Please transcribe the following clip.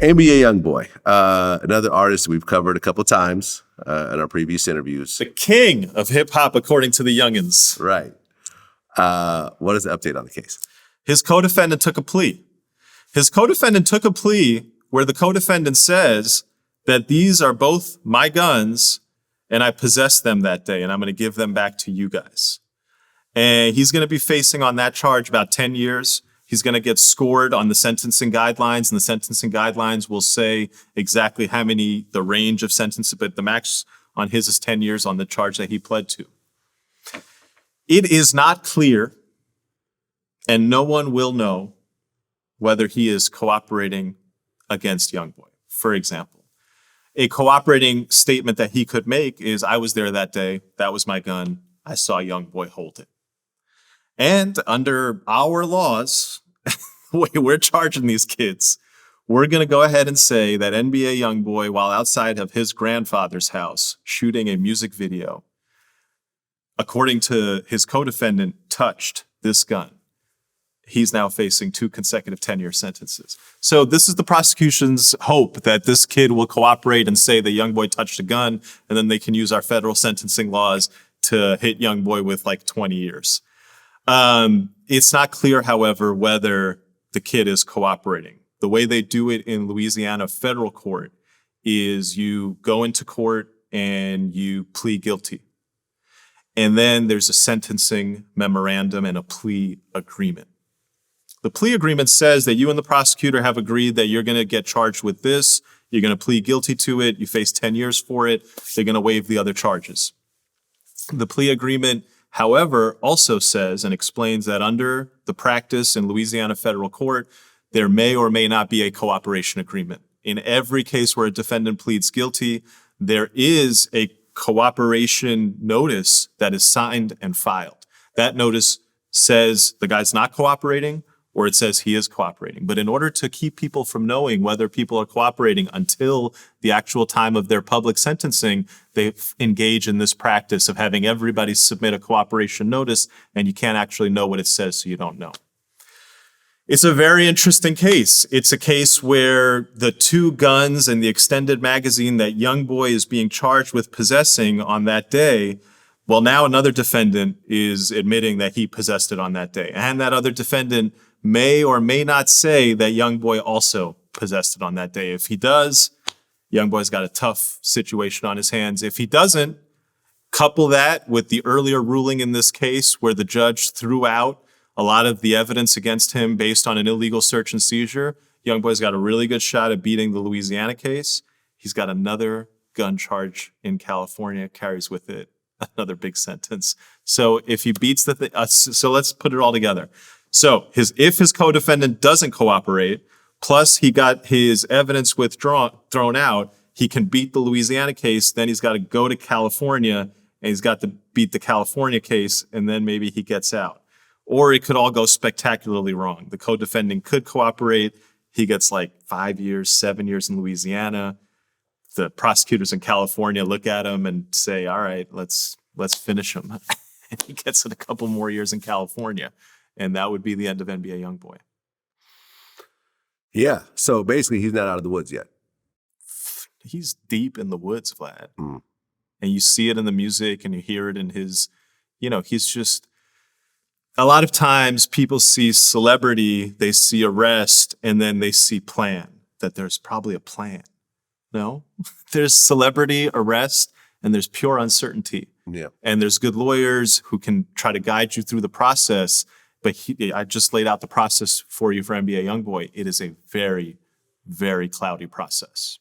NBA YoungBoy, another artist we've covered a couple times in our previous interviews. The king of hip hop, according to the youngins. Right. What is the update on the case? His co-defendant took a plea. His co-defendant took a plea where the co-defendant says that these are both my guns and I possessed them that day and I'm going to give them back to you guys. And he's going to be facing on that charge about 10 years. He's going to get scored on the sentencing guidelines, and the sentencing guidelines will say exactly how many, the range of sentences, but the max on his is 10 years on the charge that he pled to. It is not clear, and no one will know, whether he is cooperating against YoungBoy. For example, a cooperating statement that he could make is, I was there that day, that was my gun, I saw YoungBoy hold it. And under our laws, the way we're charging these kids, we're going to go ahead and say that NBA YoungBoy, while outside of his grandfather's house shooting a music video, according to his co-defendant, touched this gun. He's now facing 2 consecutive 10-year sentences. So this is the prosecution's hope, that this kid will cooperate and say that YoungBoy touched a gun, and then they can use our federal sentencing laws to hit YoungBoy with like 20 years. It's not clear, however, whether the kid is cooperating. The way they do it in Louisiana federal court is you go into court and you plead guilty. And then there's a sentencing memorandum and a plea agreement. The plea agreement says that you and the prosecutor have agreed that you're going to get charged with this. You're going to plead guilty to it. You face 10 years for it. They're going to waive the other charges. The plea agreement, however, also says and explains that under the practice in Louisiana federal court, there may or may not be a cooperation agreement. In every case where a defendant pleads guilty, there is a cooperation notice that is signed and filed. That notice says the guy's not cooperating, or it says he is cooperating. But in order to keep people from knowing whether people are cooperating until the actual time of their public sentencing, they engage in this practice of having everybody submit a cooperation notice, and you can't actually know what it says, so you don't know. It's a very interesting case. It's a case where the 2 guns and the extended magazine that YoungBoy is being charged with possessing on that day, well, now another defendant is admitting that he possessed it on that day. And that other defendant may or may not say that YoungBoy also possessed it on that day. If he does, YoungBoy's got a tough situation on his hands. If he doesn't, couple that with the earlier ruling in this case where the judge threw out a lot of the evidence against him based on an illegal search and seizure, YoungBoy's got a really good shot at beating the Louisiana case. He's got another gun charge in California, carries with it another big sentence. So if he beats so let's put it all together. So if his co-defendant doesn't cooperate, plus he got his evidence thrown out, he can beat the Louisiana case. Then he's got to go to California and he's got to beat the California case, and then maybe he gets out. Or it could all go spectacularly wrong. The co-defendant could cooperate. He gets like 5 years, 7 years in Louisiana. The prosecutors in California look at him and say, all right, let's finish him. And he gets it a couple more years in California. And that would be the end of NBA YoungBoy. Yeah. So basically, he's not out of the woods yet. He's deep in the woods, Vlad. Mm. And you see it in the music and you hear it in his, he's just, a lot of times people see celebrity, they see arrest, and then they see plan, that there's probably a plan. No, there's celebrity, arrest, and there's pure uncertainty. Yeah. And there's good lawyers who can try to guide you through the process. But I just laid out the process for you for NBA YoungBoy. It is a very, very cloudy process.